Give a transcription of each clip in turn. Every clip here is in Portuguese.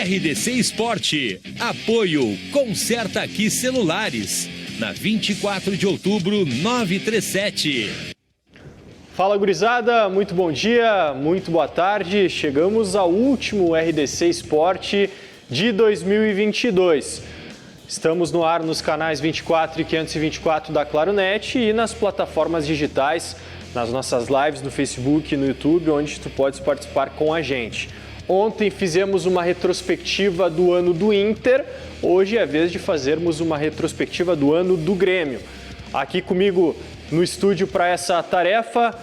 RDC Esporte, apoio Conserta Aqui Celulares, na 24 de outubro, 937. Fala, gurizada, muito bom dia, muito boa tarde. Chegamos ao último RDC Esporte de 2022. Estamos no ar nos canais 24 e 524 da Claronet e nas plataformas digitais, nas nossas lives no Facebook e no YouTube, onde tu podes participar com a gente. Ontem fizemos uma retrospectiva do ano do Inter, hoje é a vez de fazermos uma retrospectiva do ano do Grêmio. Aqui comigo no estúdio para essa tarefa,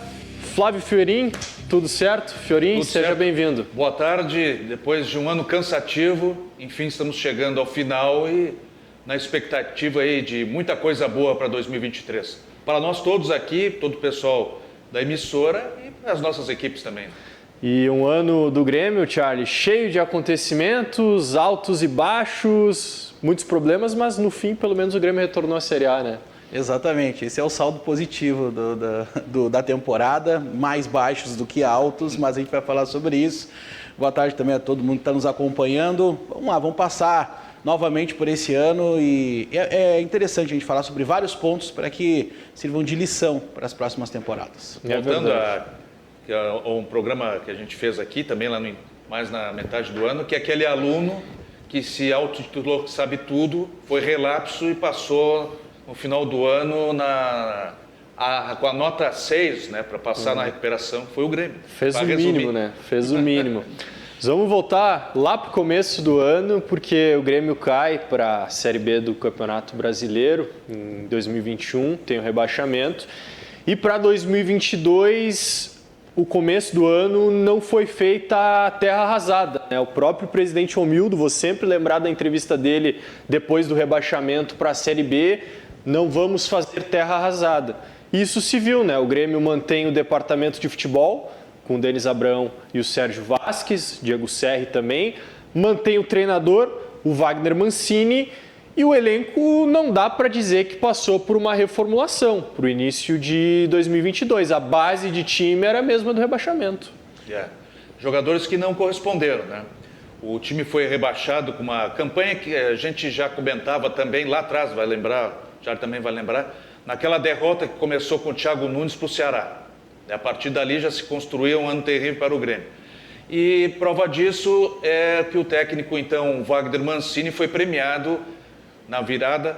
Flávio Fiorin, tudo certo? Fiorin, tudo seja certo. Bem-vindo. Boa tarde, depois de um ano cansativo, enfim estamos chegando ao final e na expectativa aí de muita coisa boa para 2023. Para nós todos aqui, todo o pessoal da emissora e as nossas equipes também. E um ano do Grêmio, Charlie, cheio de acontecimentos, altos e baixos, muitos problemas, mas no fim, pelo menos, o Grêmio retornou à Série A, né? Exatamente, esse é o saldo positivo da temporada, mais baixos do que altos, mas a gente vai falar sobre isso. Boa tarde também a todo mundo que está nos acompanhando. Vamos lá, vamos passar novamente por esse ano e é interessante a gente falar sobre vários pontos para que sirvam de lição para as próximas temporadas. Voltando a um programa que a gente fez aqui, também lá mais na metade do ano, que é aquele aluno que se autotitulou que sabe tudo, foi relapso e passou no final do ano com a nota 6, né, para passar na recuperação, foi o Grêmio. Fez o mínimo, né? Fez o mínimo. Mas vamos voltar lá para o começo do ano, porque o Grêmio cai para a Série B do Campeonato Brasileiro em 2021, tem o rebaixamento. E para 2022... o começo do ano não foi feita a terra arrasada, né? O próprio presidente Romildo, vou sempre lembrar da entrevista dele depois do rebaixamento para a Série B, não vamos fazer terra arrasada. Isso se viu, né? O Grêmio mantém o departamento de futebol, com o Denis Abrão e o Sérgio Vasquez, Diego Serri também, mantém o treinador, o Wagner Mancini, e o elenco não dá para dizer que passou por uma reformulação para o início de 2022. A base de time era a mesma do rebaixamento. Jogadores que não corresponderam, né? O time foi rebaixado com uma campanha que a gente já comentava também lá atrás, vai lembrar, já também vai lembrar, naquela derrota que começou com o Thiago Nunes para o Ceará. A partir dali já se construía um ano terrível para o Grêmio. E prova disso é que o técnico, então, Wagner Mancini, foi premiado na virada,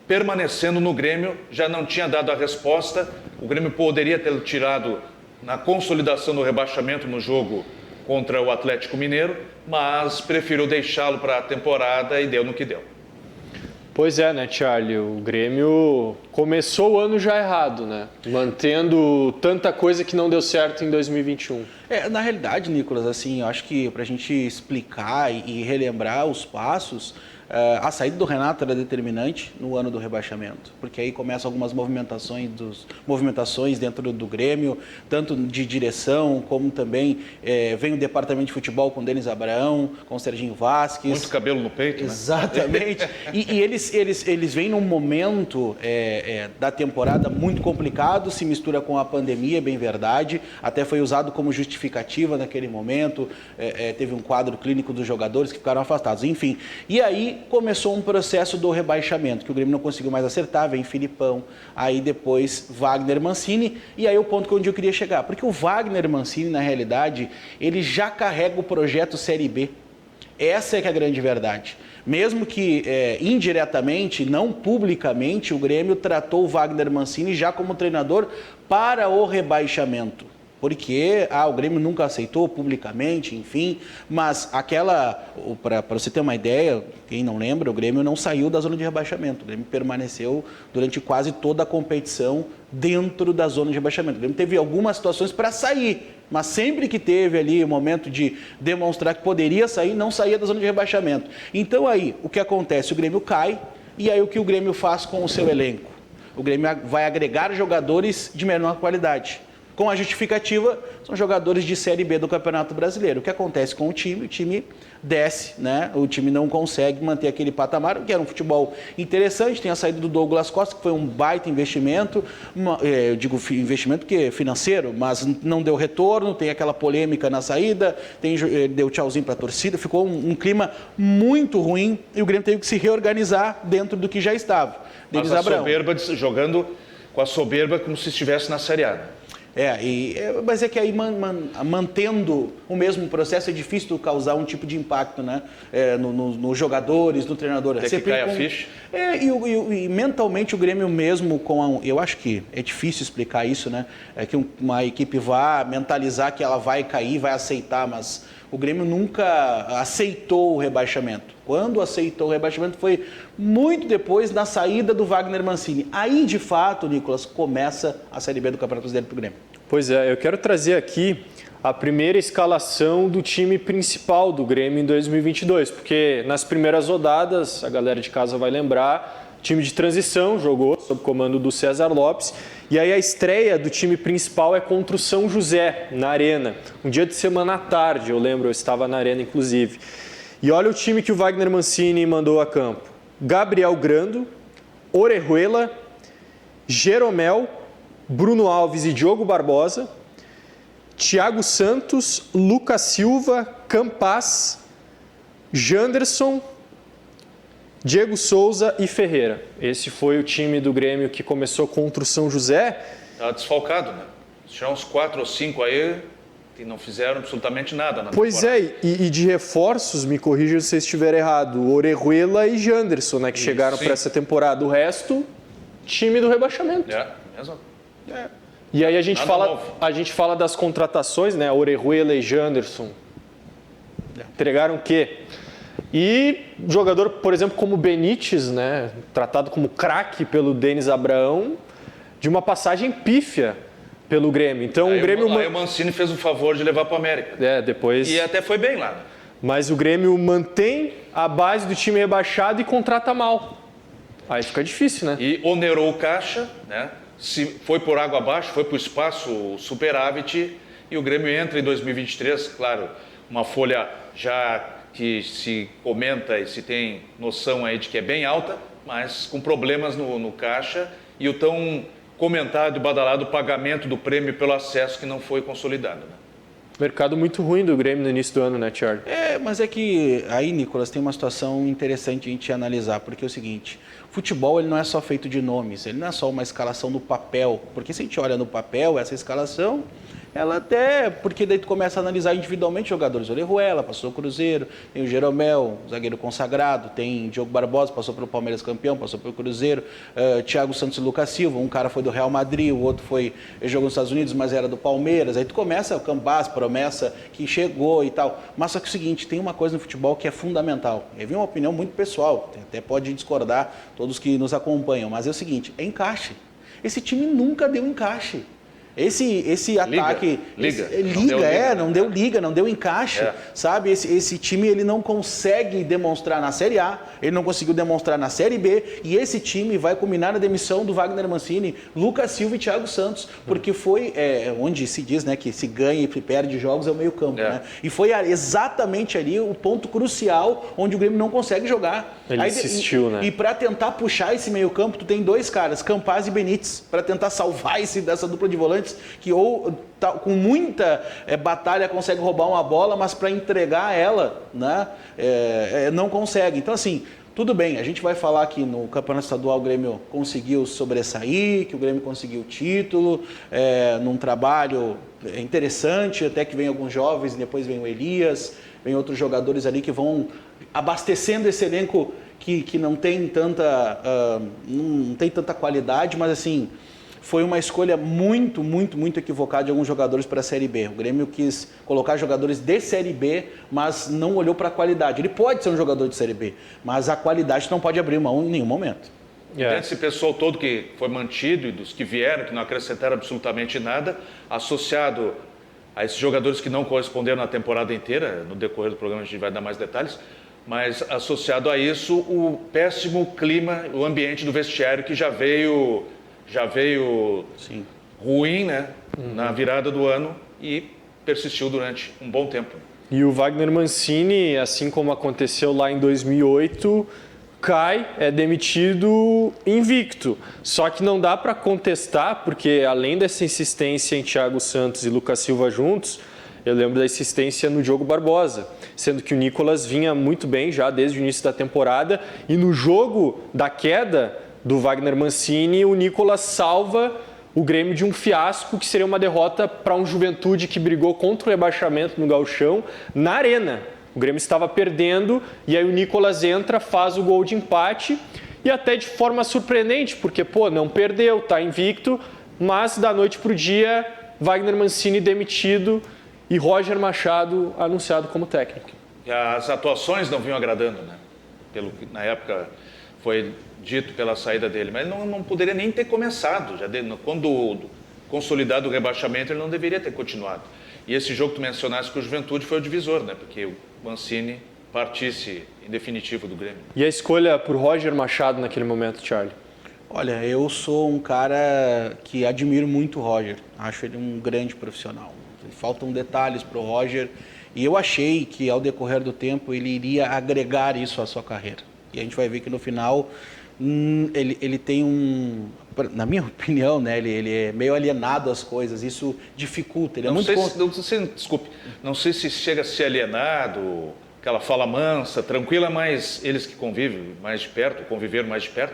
permanecendo no Grêmio, já não tinha dado a resposta. O Grêmio poderia ter tirado na consolidação do rebaixamento no jogo contra o Atlético Mineiro, mas preferiu deixá-lo para a temporada e deu no que deu. Pois é, né, Charlie? O Grêmio começou o ano já errado, né? Mantendo tanta coisa que não deu certo em 2021. Na realidade, Nicolas, assim, eu acho que para a gente explicar e relembrar os passos, a saída do Renato era determinante no ano do rebaixamento, porque aí começam algumas movimentações dentro do Grêmio, tanto de direção, como também vem o departamento de futebol com o Denis Abraão, com o Serginho Vasquez. Muito cabelo no peito, né? Exatamente. E eles vêm num momento da temporada muito complicado, se mistura com a pandemia, é bem verdade, até foi usado como justificativa naquele momento, teve um quadro clínico dos jogadores que ficaram afastados, enfim. E aí começou um processo do rebaixamento, que o Grêmio não conseguiu mais acertar, vem Filipão, aí depois Wagner Mancini, e aí o ponto onde eu queria chegar, porque o Wagner Mancini, na realidade, ele já carrega o projeto Série B. Essa é que é a grande verdade. Mesmo que indiretamente, não publicamente, o Grêmio tratou o Wagner Mancini já como treinador para o rebaixamento. Porque o Grêmio nunca aceitou publicamente, enfim, mas para você ter uma ideia, quem não lembra, o Grêmio não saiu da zona de rebaixamento, o Grêmio permaneceu durante quase toda a competição dentro da zona de rebaixamento. O Grêmio teve algumas situações para sair, mas sempre que teve ali o momento de demonstrar que poderia sair, não saía da zona de rebaixamento. Então aí, o que acontece? O Grêmio cai, e aí o que o Grêmio faz com o seu elenco? O Grêmio vai agregar jogadores de menor qualidade. Com a justificativa, são jogadores de Série B do Campeonato Brasileiro. O que acontece com o time desce, né? O time não consegue manter aquele patamar, que era um futebol interessante. Tem a saída do Douglas Costa, que foi um baita investimento, eu digo investimento porque é financeiro, mas não deu retorno, tem aquela polêmica na saída, deu tchauzinho para a torcida, ficou um clima muito ruim e o Grêmio teve que se reorganizar dentro do que já estava. Mas a soberba, jogando com a soberba como se estivesse na Série A. Mas é que aí mantendo o mesmo processo é difícil causar um tipo de impacto, né? Nos jogadores, no treinador. Tem que cair a ficha. E mentalmente o Grêmio mesmo, eu acho que é difícil explicar isso, né? É que uma equipe vá mentalizar que ela vai cair, vai aceitar, mas o Grêmio nunca aceitou o rebaixamento. Quando aceitou o rebaixamento foi muito depois da saída do Wagner Mancini. Aí, de fato, Nicolas, começa a Série B do Campeonato Brasileiro para o Grêmio. Pois é, eu quero trazer aqui a primeira escalação do time principal do Grêmio em 2022, porque nas primeiras rodadas, a galera de casa vai lembrar, time de transição jogou sob comando do César Lopes, e aí a estreia do time principal é contra o São José, na Arena, um dia de semana à tarde, eu lembro, eu estava na Arena inclusive. E olha o time que o Wagner Mancini mandou a campo. Gabriel Grando, Orejuela, Jeromel, Bruno Alves e Diogo Barbosa, Thiago Santos, Lucas Silva, Campaz, Janderson, Diego Souza e Ferreira. Esse foi o time do Grêmio que começou contra o São José. Estava desfalcado, né? Tinha uns 4 ou 5 aí que não fizeram absolutamente nada na Pois temporada. E de reforços, me corrija se eu estiver errado, Orejuela e Janderson, né, que chegaram para essa temporada. O resto, time do rebaixamento. Mesmo. E aí a gente fala das contratações, né? Orejuela e Janderson entregaram o quê? E jogador, por exemplo, como Benítez, né, tratado como craque pelo Denis Abraão, de uma passagem pífia pelo Grêmio. Então aí o Grêmio... Aí o Mancini fez o favor de levar para o América. Depois... E até foi bem lá. Mas o Grêmio mantém a base do time rebaixado e contrata mal. Aí fica difícil, né? E onerou o caixa, né? Se foi por água abaixo, foi para o espaço superávit e o Grêmio entra em 2023, claro, uma folha já que se comenta e se tem noção aí de que é bem alta, mas com problemas no caixa e o tão comentado e badalado pagamento do prêmio pelo acesso que não foi consolidado, né? Mercado muito ruim do Grêmio no início do ano, né, Thiago? Mas é que aí, Nicolas, tem uma situação interessante a gente analisar, porque é o seguinte, futebol ele não é só feito de nomes, ele não é só uma escalação no papel, porque se a gente olha no papel, essa escalação, ela até, porque daí tu começa a analisar individualmente jogadores, o Orejuela passou pelo Cruzeiro, tem o Jeromel, zagueiro consagrado, tem Diogo Barbosa, passou pelo Palmeiras campeão, passou pelo Cruzeiro, Thiago Santos e Lucas Silva, um cara foi do Real Madrid, o outro jogou nos Estados Unidos, mas era do Palmeiras, aí tu começa o Campaz, promessa que chegou e tal, mas só que é o seguinte, tem uma coisa no futebol que é fundamental, eu vi uma opinião muito pessoal, até pode discordar todos que nos acompanham, mas é o seguinte, é encaixe, esse time nunca deu encaixe. Esse ataque... Não deu liga, não deu encaixe, sabe? Esse time ele não consegue demonstrar na Série A, ele não conseguiu demonstrar na Série B, e esse time vai culminar na demissão do Wagner Mancini, Lucas Silva e Thiago Santos, porque foi onde se diz, né, que se ganha e perde jogos é o meio campo, né? E foi exatamente ali o ponto crucial onde o Grêmio não consegue jogar. Ele insistiu, né? E para tentar puxar esse meio campo, tu tem dois caras, Campaz e Benítez, para tentar salvar dessa dupla de volantes, que com muita batalha consegue roubar uma bola, mas para entregar ela, né, não consegue. Então, assim, tudo bem, a gente vai falar que no Campeonato Estadual o Grêmio conseguiu sobressair, que o Grêmio conseguiu o título, num trabalho interessante, até que vem alguns jovens, depois vem o Elias, vem outros jogadores ali que vão abastecendo esse elenco que não tem tanta qualidade, mas assim... Foi uma escolha muito equivocada de alguns jogadores para a Série B. O Grêmio quis colocar jogadores de Série B, mas não olhou para a qualidade. Ele pode ser um jogador de Série B, mas a qualidade não pode abrir mão em nenhum momento. Desse pessoal todo que foi mantido e dos que vieram, que não acrescentaram absolutamente nada, associado a esses jogadores que não corresponderam na temporada inteira, no decorrer do programa a gente vai dar mais detalhes, mas associado a isso o péssimo clima, o ambiente do vestiário que já veio Sim. ruim, né? na virada do ano e persistiu durante um bom tempo. E o Wagner Mancini, assim como aconteceu lá em 2008, cai, é demitido invicto. Só que não dá para contestar, porque além dessa insistência em Thiago Santos e Lucas Silva juntos, eu lembro da insistência no Diogo Barbosa, sendo que o Nicolas vinha muito bem já desde o início da temporada, e no jogo da queda do Wagner Mancini, o Nicolas salva o Grêmio de um fiasco que seria uma derrota para um Juventude que brigou contra o rebaixamento no Gauchão na Arena. O Grêmio estava perdendo e aí o Nicolas entra, faz o gol de empate e até de forma surpreendente, porque não perdeu, está invicto, mas da noite para o dia, Wagner Mancini demitido e Roger Machado anunciado como técnico. E as atuações não vinham agradando, né? Pelo que na época foi dito pela saída dele, mas ele não poderia nem ter começado. Quando consolidado o rebaixamento, ele não deveria ter continuado. E esse jogo que tu mencionaste com o Juventude foi o divisor, né? Porque o Mancini partisse em definitivo do Grêmio. E a escolha por Roger Machado naquele momento, Charlie? Olha, eu sou um cara que admiro muito o Roger. Acho ele um grande profissional. Faltam detalhes para o Roger e eu achei que ao decorrer do tempo ele iria agregar isso à sua carreira. E a gente vai ver que no final ele tem na minha opinião, né, ele é meio alienado às coisas, isso dificulta. Ele Desculpe, não sei se chega a ser alienado, aquela fala mansa, tranquila, mas eles que conviveram mais de perto,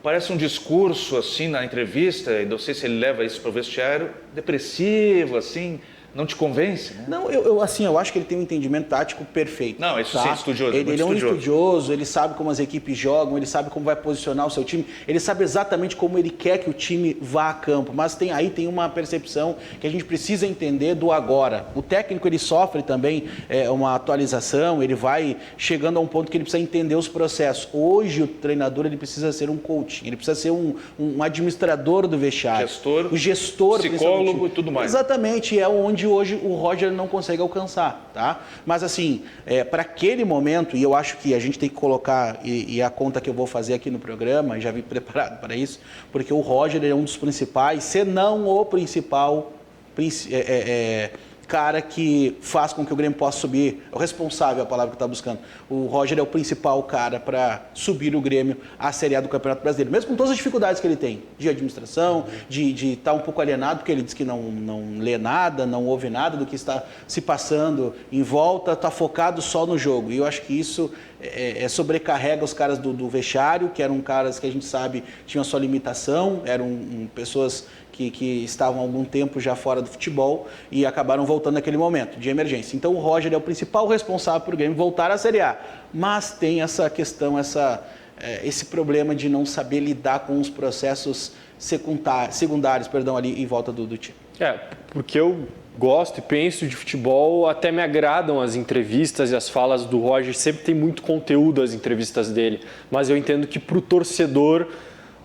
parece um discurso assim na entrevista, e não sei se ele leva isso para o vestiário, depressivo, assim. Não te convence, né? Não, eu acho que ele tem um entendimento tático perfeito. Não, isso sim, estudioso. Ele é um estudioso, ele sabe como as equipes jogam, ele sabe como vai posicionar o seu time, ele sabe exatamente como ele quer que o time vá a campo, mas aí tem uma percepção que a gente precisa entender do agora. O técnico, ele sofre também uma atualização, ele vai chegando a um ponto que ele precisa entender os processos. Hoje, o treinador, ele precisa ser um coach, ele precisa ser um administrador do vestiário. O gestor, psicólogo e tudo mais. Exatamente, é onde hoje o Roger não consegue alcançar, tá? Mas assim, para aquele momento, e eu acho que a gente tem que colocar, e a conta que eu vou fazer aqui no programa, já vim preparado para isso, porque o Roger é um dos principais, se não o principal cara que faz com que o Grêmio possa subir, é o responsável, a palavra que está buscando. O Roger é o principal cara para subir o Grêmio à Série A do Campeonato Brasileiro, mesmo com todas as dificuldades que ele tem, de administração, de estar um pouco alienado, porque ele diz que não lê nada, não ouve nada do que está se passando em volta, está focado só no jogo. E eu acho que isso sobrecarrega os caras do vestiário, que eram caras que a gente sabe tinham a sua limitação, eram pessoas que estavam há algum tempo já fora do futebol e acabaram voltando naquele momento de emergência. Então o Roger é o principal responsável por o Grêmio voltar à Série A, mas tem essa questão, esse problema de não saber lidar com os processos secundários ali em volta do time. Porque eu gosto e penso de futebol, até me agradam as entrevistas e as falas do Roger, sempre tem muito conteúdo as entrevistas dele, mas eu entendo que para o torcedor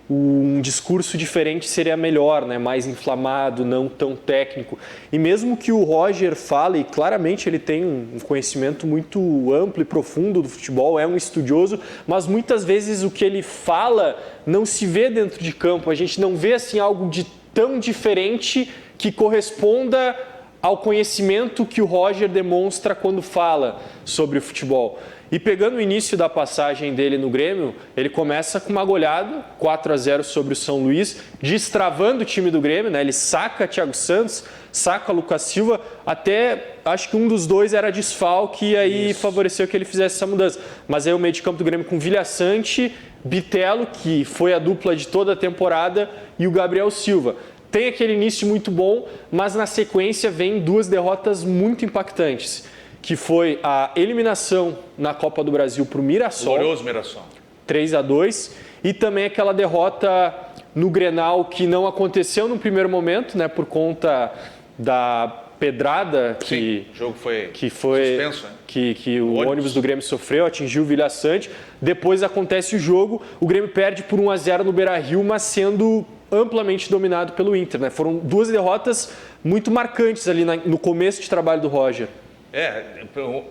um discurso diferente seria melhor, né? Mais inflamado, não tão técnico. E mesmo que o Roger fale, claramente ele tem um conhecimento muito amplo e profundo do futebol, é um estudioso, mas muitas vezes o que ele fala não se vê dentro de campo, a gente não vê assim algo de tão diferente que corresponda ao conhecimento que o Roger demonstra quando fala sobre o futebol. E pegando o início da passagem dele no Grêmio, ele começa com uma goleada, 4-0 sobre o São Luís, destravando o time do Grêmio, né? Ele saca Thiago Santos, saca Lucas Silva, até acho que um dos dois era desfalque e aí favoreceu que ele fizesse essa mudança. Mas aí o meio de campo do Grêmio com Vilhaçante, Bitelo, que foi a dupla de toda a temporada, e o Gabriel Silva. Tem aquele início muito bom, mas na sequência vem duas derrotas muito impactantes, que foi a eliminação na Copa do Brasil para o Mirassol. Glorioso Mirassol. 3-2. E também aquela derrota no Grenal que não aconteceu no primeiro momento, né, por conta da pedrada Sim, o jogo foi suspenso, né? que o ônibus do Grêmio sofreu, atingiu o Vilhaçante. Depois acontece o jogo, o Grêmio perde por 1-0 no Beira-Rio, mas sendo amplamente dominado pelo Inter, né? Foram duas derrotas muito marcantes ali no começo de trabalho do Roger.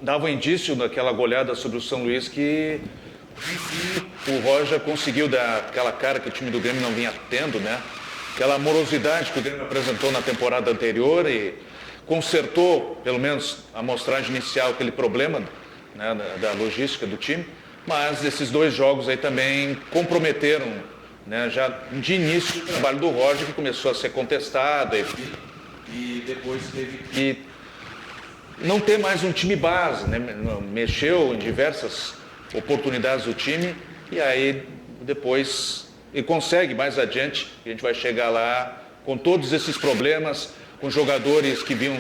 Dava um indício daquela goleada sobre o São Luís que o Roger conseguiu dar aquela cara que o time do Grêmio não vinha tendo, né? aquela morosidade que o Grêmio apresentou na temporada anterior e consertou, pelo menos, a amostragem inicial, aquele problema, né, da logística do time, mas esses 2 jogos aí também comprometeram, né, já de início o trabalho do Roger, que começou a ser contestado e depois teve que não ter mais um time base, né, mexeu em diversas oportunidades do time e aí depois ele consegue mais adiante, a gente vai chegar lá com todos esses problemas, com jogadores que vinham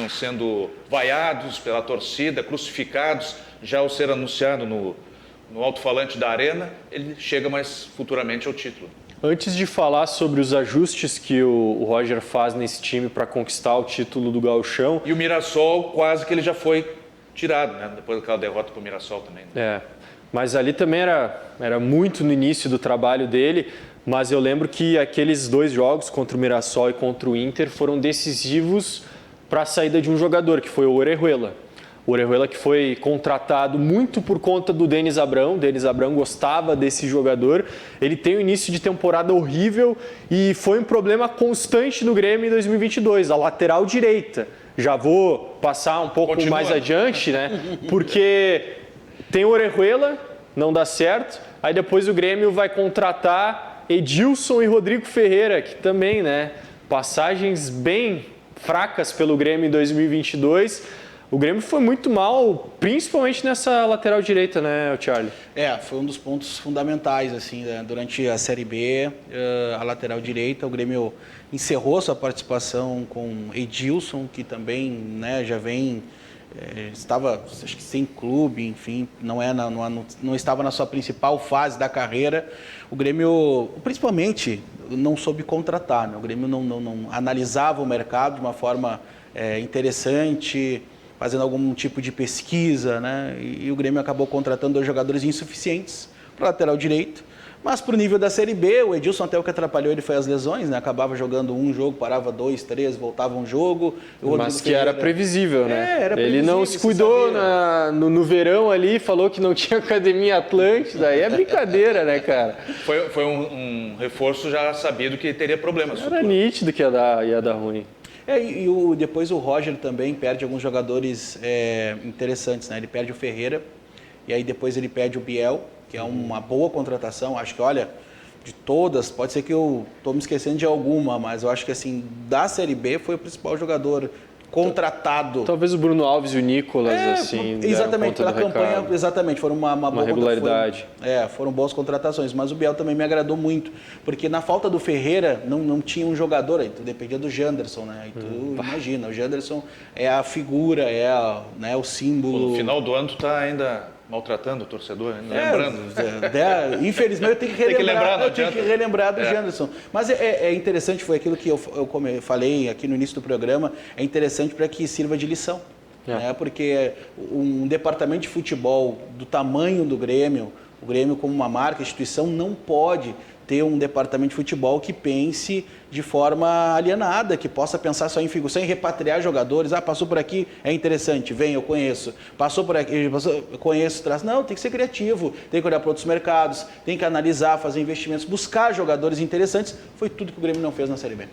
sendo vaiados pela torcida, crucificados, já ao ser anunciado no alto-falante da Arena, ele chega mais futuramente ao título. Antes de falar sobre os ajustes que o Roger faz nesse time para conquistar o título do Gauchão... E o Mirassol, quase que ele já foi tirado, né? Depois daquela derrota para o Mirassol também. Né? Mas ali também era muito no início do trabalho dele, mas eu lembro que aqueles 2 jogos contra o Mirassol e contra o Inter foram decisivos para a saída de um jogador, que foi o Orejuela. O Orejuela que foi contratado muito por conta do Denis Abrão. O Denis Abrão gostava desse jogador. Ele tem um início de temporada horrível e foi um problema constante no Grêmio em 2022, a lateral direita. Já vou passar um pouco mais adiante, né? Porque tem o Orejuela, não dá certo. Aí depois o Grêmio vai contratar Edilson e Rodrigo Ferreira, que também, né? Passagens bem fracas pelo Grêmio em 2022. O Grêmio foi muito mal, principalmente nessa lateral direita, né, Charlie? Foi um dos pontos fundamentais, assim, né? Durante a Série B, a lateral direita, o Grêmio encerrou sua participação com Edilson, que também, né, já vem, estava, acho que sem clube, enfim, não estava na sua principal fase da carreira. O Grêmio, principalmente, não soube contratar, né? O Grêmio não analisava o mercado de uma forma interessante, fazendo algum tipo de pesquisa, né? E o Grêmio acabou contratando 2 jogadores insuficientes para lateral direito. Mas para o nível da Série B, o Edilson até o que atrapalhou ele foi as lesões, né? Acabava jogando um jogo, parava 2, 3, voltava um jogo. Mas que era previsível, né? Era previsível, ele não se cuidou no verão ali, falou que não tinha academia Atlântida, aí é brincadeira, né, cara? Foi um reforço já sabido que teria problemas. Era nítido que ia dar ruim. Depois o Roger também perde alguns jogadores interessantes, né? Ele perde o Ferreira e aí depois ele perde o Biel, que é uma boa contratação. Acho que, olha, de todas, pode ser que eu estou me esquecendo de alguma, mas eu acho que, assim, da Série B foi o principal jogador contratado. Talvez o Bruno Alves e o Nicolas, assim, exatamente, pela campanha, recado. Exatamente, foram uma regularidade. Foram boas contratações, mas o Biel também me agradou muito, porque na falta do Ferreira não tinha um jogador, aí tu dependia do Janderson, né? E tu imagina, o Janderson é a figura, né, o símbolo. No final do ano tu tá ainda maltratando o torcedor, lembrando. Infelizmente eu tenho que relembrar do Janderson. Mas é interessante, foi aquilo que eu falei aqui no início do programa, é interessante para que sirva de lição. Né? Porque um departamento de futebol do tamanho do Grêmio, o Grêmio como uma marca, instituição, não pode ter um departamento de futebol que pense de forma alienada, que possa pensar só em figuras, sem repatriar jogadores. Passou por aqui, é interessante, vem, eu conheço. Passou por aqui, eu conheço, traz. Não, tem que ser criativo, tem que olhar para outros mercados, tem que analisar, fazer investimentos, buscar jogadores interessantes. Foi tudo que o Grêmio não fez na Série B.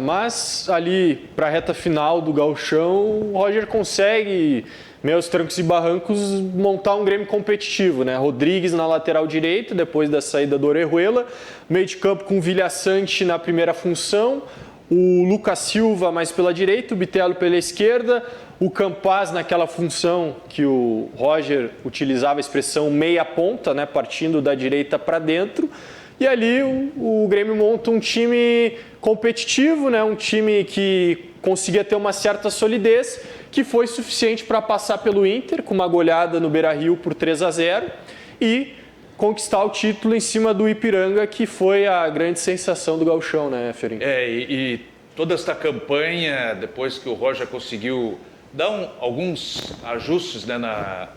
Mas ali, para a reta final do Gauchão, o Roger consegue, meus trancos e barrancos, montar um Grêmio competitivo, né? Rodrigues na lateral direita, depois da saída do Orejuela, meio de campo com o Vilhaçante na primeira função, o Lucas Silva mais pela direita, o Bitelo pela esquerda, o Campaz naquela função que o Roger utilizava a expressão meia ponta, né? Partindo da direita para dentro. E ali o Grêmio monta um time competitivo, né? Um time que conseguia ter uma certa solidez, que foi suficiente para passar pelo Inter, com uma goleada no Beira-Rio por 3-0, e conquistar o título em cima do Ipiranga, que foi a grande sensação do Gauchão, né, Ferinho? E toda esta campanha, depois que o Roger conseguiu dar alguns ajustes, né,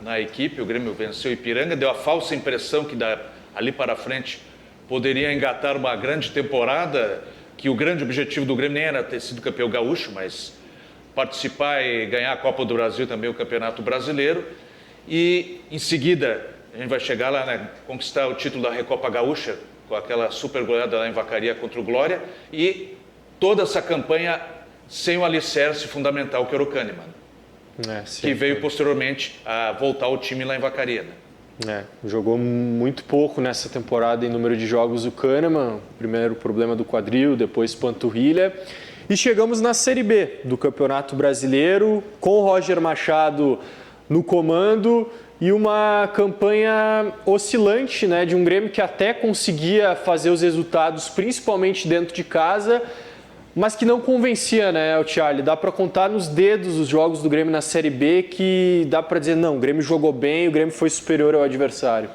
na equipe, o Grêmio venceu o Ipiranga, deu a falsa impressão que ali para frente poderia engatar uma grande temporada, que o grande objetivo do Grêmio nem era ter sido campeão gaúcho, mas participar e ganhar a Copa do Brasil, também o Campeonato Brasileiro. E em seguida, a gente vai chegar lá, né, conquistar o título da Recopa Gaúcha com aquela super goleada lá em Vacaria contra o Glória, e toda essa campanha sem o alicerce fundamental que era o Kahneman, que veio posteriormente a voltar ao time lá em Vacaria. Jogou muito pouco nessa temporada em número de jogos o Kahneman, primeiro problema do quadril, depois panturrilha. E chegamos na Série B do Campeonato Brasileiro, com o Roger Machado no comando e uma campanha oscilante, né, de um Grêmio que até conseguia fazer os resultados, principalmente dentro de casa, mas que não convencia, né, o Charlie? Dá para contar nos dedos os jogos do Grêmio na Série B que dá para dizer, não, o Grêmio jogou bem, o Grêmio foi superior ao adversário.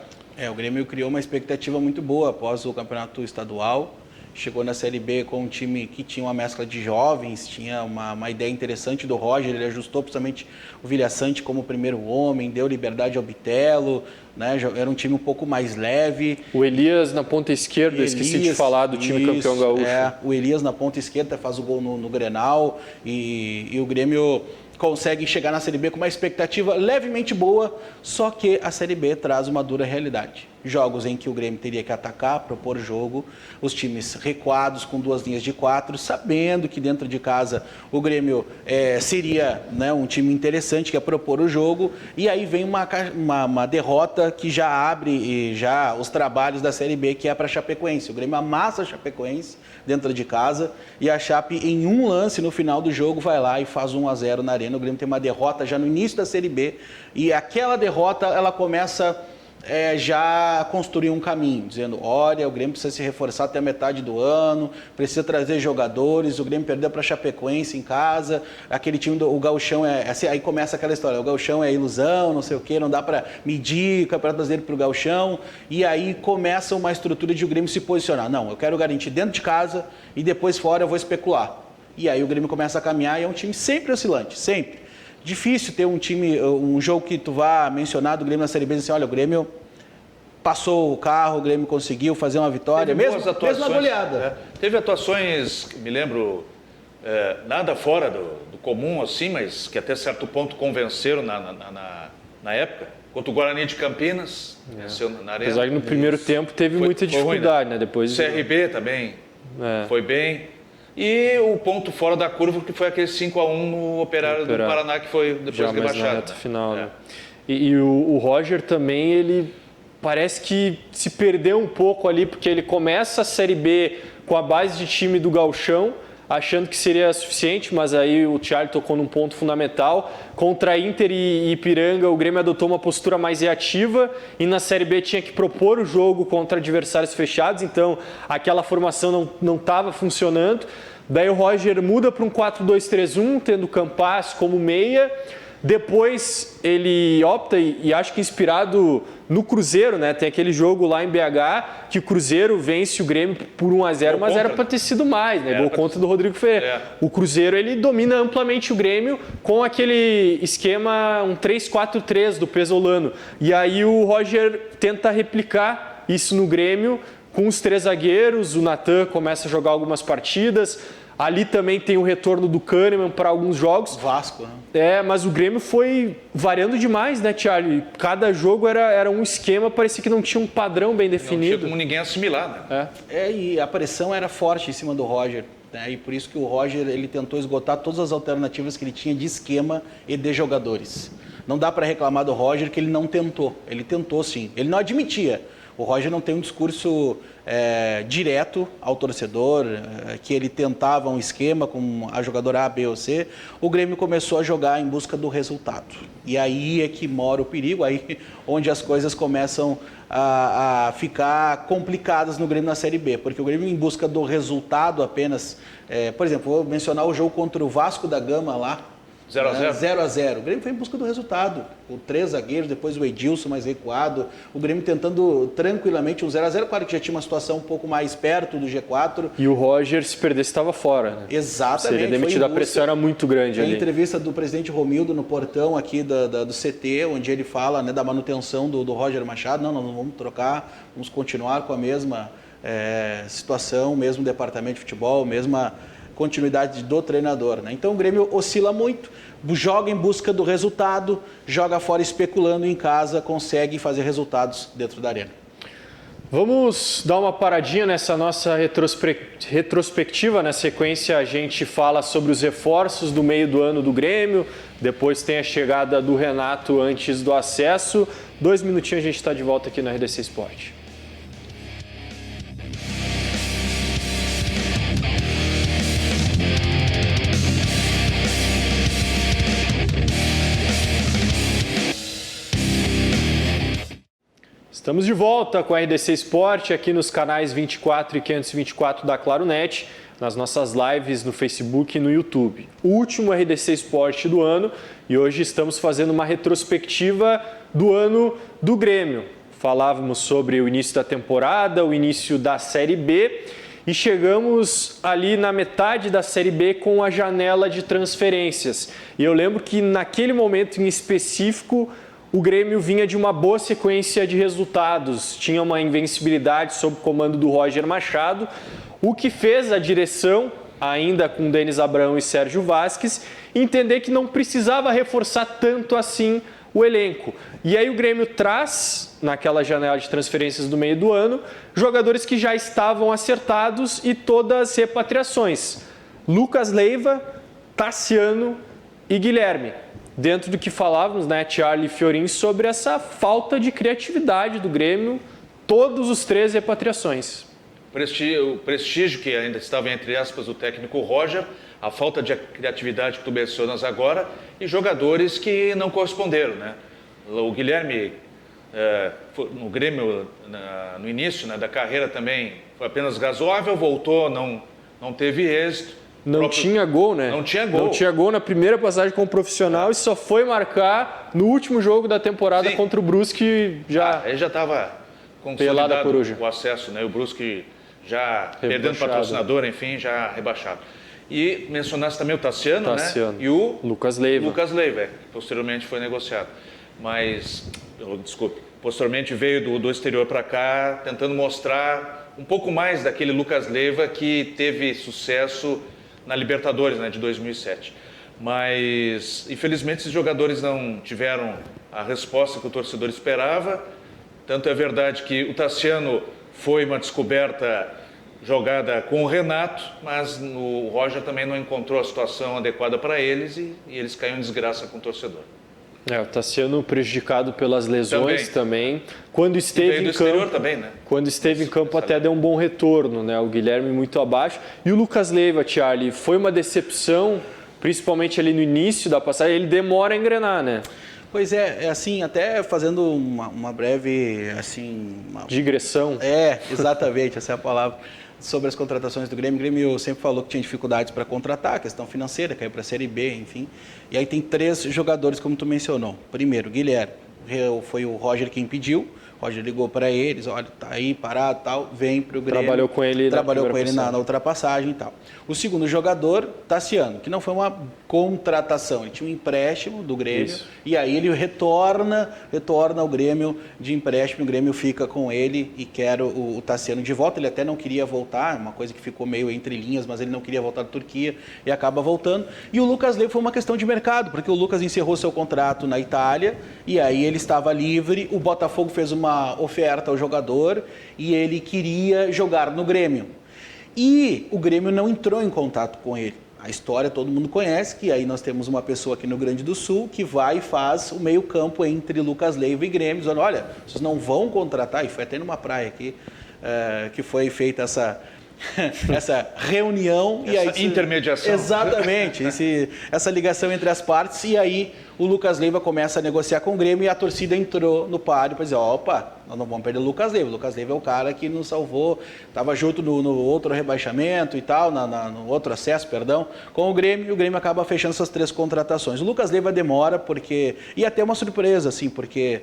O Grêmio criou uma expectativa muito boa após o campeonato estadual. Chegou na Série B com um time que tinha uma mescla de jovens, tinha uma ideia interessante do Roger, ele ajustou principalmente o Vilhaçante como primeiro homem, deu liberdade ao Bitelo, né? Era um time um pouco mais leve. O Elias na ponta esquerda, esqueci de falar do time campeão gaúcho. O Elias na ponta esquerda faz o gol no Grenal e o Grêmio consegue chegar na Série B com uma expectativa levemente boa, só que a Série B traz uma dura realidade. Jogos em que o Grêmio teria que atacar, propor jogo, os times recuados com 2 linhas de 4, sabendo que dentro de casa o Grêmio seria, né, um time interessante que ia propor o jogo, e aí vem uma derrota que já abre já os trabalhos da Série B, que é para a Chapecoense. O Grêmio amassa a Chapecoense dentro de casa e a Chape, em um lance no final do jogo, vai lá e faz 1-0 na Arena. O Grêmio tem uma derrota já no início da Série B e aquela derrota ela começa já a construir um caminho, dizendo, olha, o Grêmio precisa se reforçar até a metade do ano, precisa trazer jogadores, o Grêmio perdeu para a Chapecoense em casa, aquele time o Gauchão assim, aí começa aquela história, o Gauchão é ilusão, não sei o quê, não dá para medir o Campeonato Brasileiro para o Gauchão, e aí começa uma estrutura de o Grêmio se posicionar, não, eu quero garantir dentro de casa e depois fora eu vou especular. E aí o Grêmio começa a caminhar e é um time sempre oscilante, sempre. Difícil ter um time, um jogo que tu vá mencionar do Grêmio na Série B, assim, olha, o Grêmio passou o carro, o Grêmio conseguiu fazer uma vitória, mesmo na goleada. Teve atuações, me lembro, nada fora do comum, assim, mas que até certo ponto convenceram na época. Contra o Guarani de Campinas, na Arena. Apesar que no primeiro tempo teve muita dificuldade, né? Depois CRB também foi bem. E o ponto fora da curva, que foi aquele 5-1 no Operário do Paraná, que foi depois rebaixado. Na reta final, né? E o Roger também, ele parece que se perdeu um pouco ali, porque ele começa a Série B com a base de time do Gauchão, achando que seria suficiente, mas aí o Thiago tocou num ponto fundamental. Contra Inter e Ipiranga, o Grêmio adotou uma postura mais reativa e na Série B tinha que propor o jogo contra adversários fechados, então aquela formação não estava funcionando. Daí o Roger muda para um 4-2-3-1, tendo o Campas como meia. Depois ele opta, e acho que inspirado no Cruzeiro, né? Tem aquele jogo lá em BH que o Cruzeiro vence o Grêmio por 1-0, mas era para ter sido mais, né? Gol contra do Rodrigo Ferreira. O Cruzeiro, ele domina amplamente o Grêmio com aquele esquema, um 3-4-3 do Pesolano. E aí o Roger tenta replicar isso no Grêmio com os 3 zagueiros, o Natan começa a jogar algumas partidas. Ali também tem o retorno do Kahneman para alguns jogos. Vasco, né? Mas o Grêmio foi variando demais, né, Thiago? Cada jogo era um esquema, parecia que não tinha um padrão bem definido. Não tinha como ninguém assimilar, né? E a pressão era forte em cima do Roger, né? E por isso que o Roger ele tentou esgotar todas as alternativas que ele tinha de esquema e de jogadores. Não dá para reclamar do Roger que ele não tentou. Ele tentou sim. Ele não admitia. O Roger não tem um discurso direto ao torcedor, que ele tentava um esquema com a jogadora A, B ou C. O Grêmio começou a jogar em busca do resultado. E aí é que mora o perigo, aí onde as coisas começam a ficar complicadas no Grêmio na Série B. Porque o Grêmio em busca do resultado apenas... por exemplo, vou mencionar o jogo contra o Vasco da Gama lá, 0-0. O Grêmio foi em busca do resultado. Com 3 zagueiros, depois o Edilson mais recuado. O Grêmio tentando tranquilamente um 0-0. Claro que já tinha uma situação um pouco mais perto do G4. E o Roger, se perdesse, estava fora, né? Exatamente. Seria demitido, a pressão era muito grande ali. Tem a entrevista do presidente Romildo no portão aqui do CT, onde ele fala, né, da manutenção do Roger Machado. Não vamos trocar, vamos continuar com a mesma situação, mesmo departamento de futebol, mesma continuidade do treinador, né? Então o Grêmio oscila muito, joga em busca do resultado, joga fora especulando, em casa consegue fazer resultados dentro da arena. Vamos dar uma paradinha nessa nossa retrospectiva. Na sequência, a gente fala sobre os reforços do meio do ano do Grêmio. Depois tem a chegada do Renato antes do acesso. 2 minutinhos a gente está de volta aqui na RDC Sport. Estamos de volta com a RDC Sport aqui nos canais 24 e 524 da Claronet, nas nossas lives no Facebook e no YouTube. O último RDC Sport do ano e hoje estamos fazendo uma retrospectiva do ano do Grêmio. Falávamos sobre o início da temporada, o início da Série B e chegamos ali na metade da Série B com a janela de transferências. E eu lembro que naquele momento em específico o Grêmio vinha de uma boa sequência de resultados, tinha uma invencibilidade sob o comando do Roger Machado, o que fez a direção, ainda com Denis Abraão e Sérgio Vasquez, entender que não precisava reforçar tanto assim o elenco. E aí o Grêmio traz, naquela janela de transferências do meio do ano, jogadores que já estavam acertados e todas repatriações. Lucas Leiva, Tassiano e Guilherme. Dentro do que falávamos, né, Charlie e Fiorin, sobre essa falta de criatividade do Grêmio, todos os 3 repatriações. O prestígio que ainda estava, entre aspas, do técnico Roger, a falta de criatividade que tu mencionas agora e jogadores que não corresponderam, né? O Guilherme, no Grêmio, no início, né, da carreira também foi apenas razoável, voltou, não teve êxito. Tinha gol, né? Não tinha gol. Não tinha gol na primeira passagem como profissional e só foi marcar no último jogo da temporada contra o Brusque. Ele já estava consolidado o acesso, né? O Brusque já perdendo patrocinador, enfim, já rebaixado. E mencionaste também o Tassiano, né? E o Lucas Leiva. Que posteriormente foi negociado. Posteriormente veio do exterior para cá, tentando mostrar um pouco mais daquele Lucas Leiva que teve sucesso na Libertadores, né, de 2007. Mas, infelizmente, esses jogadores não tiveram a resposta que o torcedor esperava. Tanto é verdade que o Tassiano foi uma descoberta jogada com o Renato, mas o Roger também não encontrou a situação adequada para eles e eles caíram em desgraça com o torcedor. O Tassiano prejudicado pelas lesões também. Quando esteve em campo, também, né? Quando esteve em campo até deu um bom retorno, né? O Guilherme muito abaixo. E o Lucas Leiva, Charlie, foi uma decepção, principalmente ali no início da passagem. Ele demora a engrenar, né? Pois é, assim, até fazendo uma breve, assim... digressão. Exatamente, essa é a palavra. Sobre as contratações do Grêmio. O Grêmio sempre falou que tinha dificuldades para contratar, questão financeira, caiu para a Série B, enfim. E aí tem 3 jogadores, como tu mencionou. Primeiro, Guilherme, foi o Roger quem pediu. O Roger ligou para eles, olha, tá aí parado e tal, vem para o Grêmio. Trabalhou com ele na ultrapassagem e tal. O segundo jogador, Tassiano, que não foi uma contratação, ele tinha um empréstimo do Grêmio. Isso. E aí ele retorna ao Grêmio de empréstimo, o Grêmio fica com ele e quer o Tassiano de volta. Ele até não queria voltar, uma coisa que ficou meio entre linhas, mas ele não queria voltar da Turquia e acaba voltando. E o Lucas Leiva foi uma questão de mercado, porque o Lucas encerrou seu contrato na Itália e aí ele estava livre, o Botafogo fez uma oferta ao jogador e ele queria jogar no Grêmio. E o Grêmio não entrou em contato com ele. A história todo mundo conhece, que aí nós temos uma pessoa aqui no Rio Grande do Sul que vai e faz o meio campo entre Lucas Leiva e Grêmio, dizendo, olha, vocês não vão contratar, e foi até numa praia aqui que foi feita essa reunião. Intermediação. Exatamente, essa ligação entre as partes, e aí o Lucas Leiva começa a negociar com o Grêmio e a torcida entrou no páreo para dizer, opa, nós não vamos perder o Lucas Leiva. O Lucas Leiva é o cara que nos salvou, estava junto no outro rebaixamento e tal, no outro acesso, com o Grêmio, e o Grêmio acaba fechando essas 3 contratações. O Lucas Leiva demora porque, e até uma surpresa, assim, porque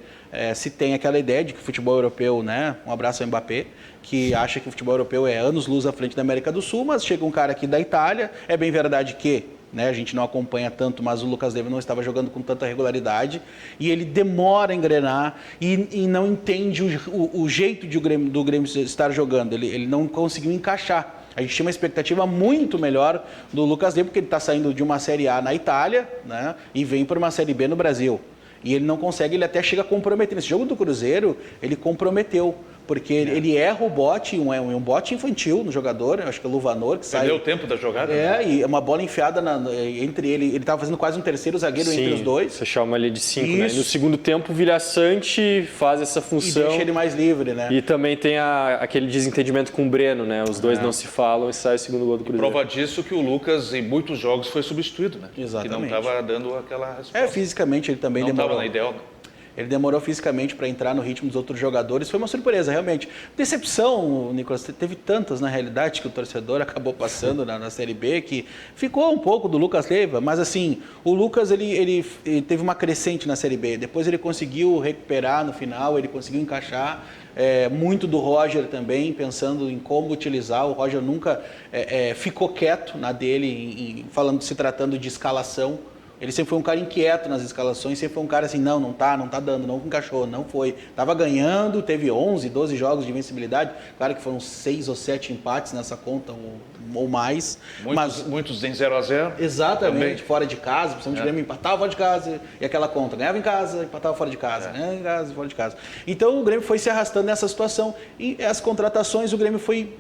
se tem aquela ideia de que o futebol europeu, né, um abraço ao Mbappé, que acha que o futebol europeu é anos-luz à frente da América do Sul, mas chega um cara aqui da Itália, é bem verdade que a gente não acompanha tanto, mas o Lucas Leiva não estava jogando com tanta regularidade e ele demora a engrenar e não entende o jeito do Grêmio estar jogando, ele não conseguiu encaixar. A gente tinha uma expectativa muito melhor do Lucas Leiva, porque ele está saindo de uma Série A na Itália, né, e vem para uma Série B no Brasil. E ele não consegue, ele até chega a comprometer. Nesse jogo do Cruzeiro, ele comprometeu, porque ele erra o bote, um bote infantil no jogador, acho que é o Luvanor, que sai... Perdeu o tempo da jogada. E uma bola enfiada entre ele estava fazendo quase um terceiro zagueiro entre os dois. Você chama ele de 5, né? E no segundo tempo, o Vilhaçante faz essa função. E deixa ele mais livre, né? E também tem aquele desentendimento com o Breno, né? Os dois não se falam e sai o segundo gol do Cruzeiro. Prova disso que o Lucas, em muitos jogos, foi substituído, né? Exatamente. Que não estava dando aquela resposta. Fisicamente ele também não demorou. Não estava na ideal. Ele demorou fisicamente para entrar no ritmo dos outros jogadores. Foi uma surpresa, realmente. Decepção, Nicolas, teve tantas na realidade que o torcedor acabou passando na Série B, que ficou um pouco do Lucas Leiva, mas assim, o Lucas ele teve uma crescente na Série B. Depois ele conseguiu recuperar no final, ele conseguiu encaixar. Muito do Roger também, pensando em como utilizar. O Roger nunca ficou quieto na dele, se tratando de escalação. Ele sempre foi um cara inquieto nas escalações, sempre foi um cara assim, não tá dando, não encaixou, não foi. Tava ganhando, teve 11, 12 jogos de invencibilidade, claro que foram 6 ou 7 empates nessa conta ou mais. Muitos em 0-0. Exatamente, também. Fora de casa, principalmente o Grêmio empatava fora de casa, e aquela conta, ganhava em casa, empatava fora de casa, ganhava em casa, fora de casa. Então o Grêmio foi se arrastando nessa situação, e as contratações o Grêmio foi...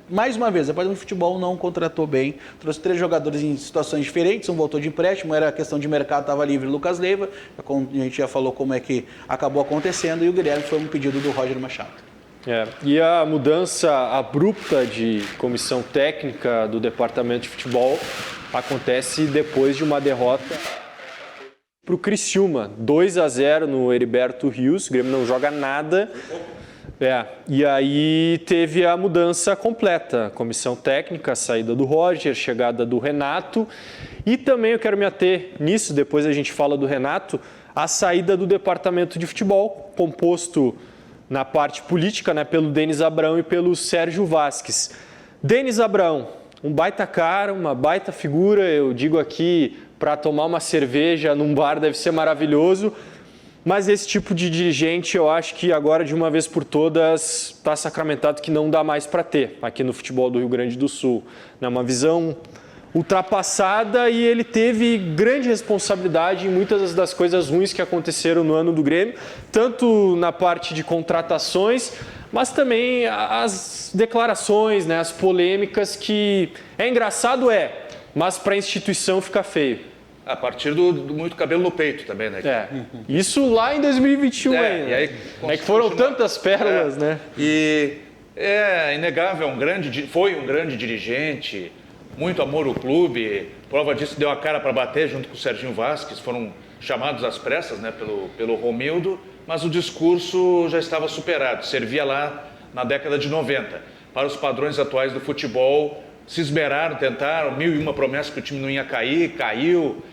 mais uma vez, depois do futebol não contratou bem, trouxe 3 jogadores em situações diferentes, um voltou de empréstimo, era questão de mercado, estava livre, Lucas Leiva, a gente já falou como é que acabou acontecendo, e o Guilherme foi um pedido do Roger Machado. E a mudança abrupta de comissão técnica do departamento de futebol acontece depois de uma derrota para o Criciúma, 2-0 no Heriberto Rios, o Grêmio não joga nada. E aí teve a mudança completa, comissão técnica, a saída do Roger, chegada do Renato, e também eu quero me ater nisso, depois a gente fala do Renato, a saída do departamento de futebol, composto na parte política, né, pelo Denis Abrão e pelo Sérgio Vasquez. Denis Abrão, um baita cara, uma baita figura, eu digo aqui, para tomar uma cerveja num bar deve ser maravilhoso. Mas esse tipo de dirigente, eu acho que agora, de uma vez por todas, está sacramentado que não dá mais para ter aqui no futebol do Rio Grande do Sul. É uma visão ultrapassada e ele teve grande responsabilidade em muitas das coisas ruins que aconteceram no ano do Grêmio, tanto na parte de contratações, mas também as declarações, né, as polêmicas que é engraçado, mas para a instituição fica feio. A partir do muito cabelo no peito também, né? Isso lá em 2021 ainda. E aí, que foram tantas pérolas, né? E é inegável, foi um grande dirigente, muito amor ao clube, prova disso deu a cara para bater junto com o Serginho Vasquez, foram chamados às pressas, né, pelo Romildo, mas o discurso já estava superado, servia lá na década de 90. Para os padrões atuais do futebol, se esmeraram, tentaram, 1001 promessas que o time não ia cair, caiu,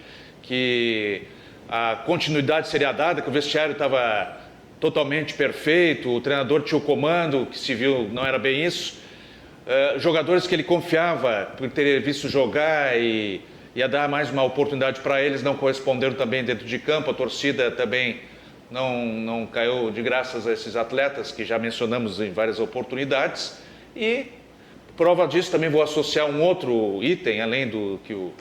que a continuidade seria dada, que o vestiário estava totalmente perfeito, o treinador tinha o comando, que se viu não era bem isso. Jogadores que ele confiava por ter visto jogar e ia dar mais uma oportunidade para eles, não corresponderam também dentro de campo, a torcida também não caiu de graças a esses atletas que já mencionamos em várias oportunidades. E prova disso também vou associar um outro item, além do que o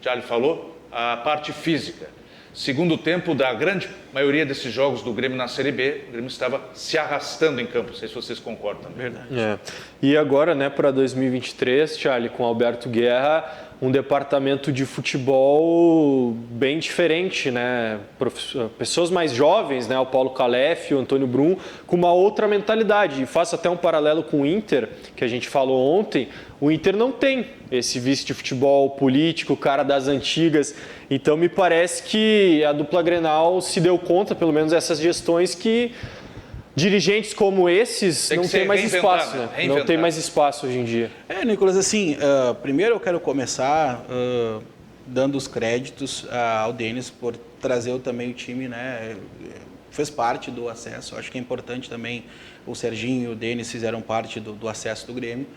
Charlie falou, a parte física. Segundo tempo da grande maioria desses jogos do Grêmio na Série B, o Grêmio estava se arrastando em campo. Não sei se vocês concordam. Verdade. E agora, né, para 2023, Charlie, com Alberto Guerra, um departamento de futebol bem diferente, né? Pessoas mais jovens, né? O Paulo Calef, o Antônio Brum, com uma outra mentalidade. E faço até um paralelo com o Inter, que a gente falou ontem. O Inter não tem esse vice de futebol político, cara das antigas. Então me parece que a dupla Grenal se deu conta, pelo menos essas gestões, que dirigentes como esses não tem mais espaço, né? Não tem mais espaço hoje em dia. Nicolas, assim, primeiro eu quero começar dando os créditos ao Denis por trazer também o time, né? Fez parte do acesso. Acho que é importante também, o Serginho e o Denis fizeram parte do acesso do Grêmio.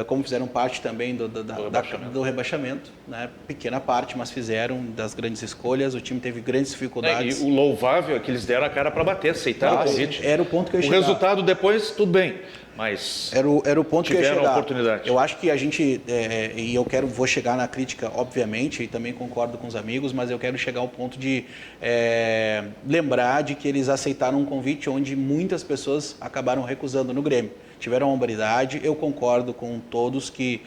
Como fizeram parte também do rebaixamento, né? Pequena parte, mas fizeram das grandes escolhas. O time teve grandes dificuldades. E o louvável é que eles deram a cara para bater, aceitaram o convite. Era o ponto que eu ia chegar. O resultado depois, tudo bem. mas era o ponto que eu ia tiveram chegar. a oportunidade. Eu acho que a gente, e vou chegar na crítica, obviamente, e também concordo com os amigos, mas eu quero chegar ao ponto de lembrar de que eles aceitaram um convite onde muitas pessoas acabaram recusando no Grêmio. Tiveram a hombridade, eu concordo com todos que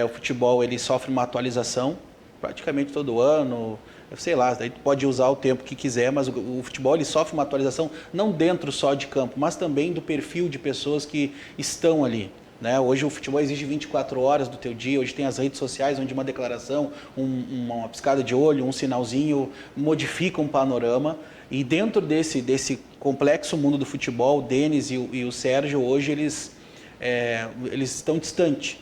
o futebol ele sofre uma atualização praticamente todo ano. Sei lá, daí tu pode usar o tempo que quiser, mas o futebol ele sofre uma atualização não dentro só de campo, mas também do perfil de pessoas que estão ali. Né? Hoje o futebol exige 24 horas do teu dia, hoje tem as redes sociais onde uma declaração, uma piscada de olho, um sinalzinho modifica um panorama. E dentro desse complexo mundo do futebol, o Denis e o Sérgio hoje eles estão distantes,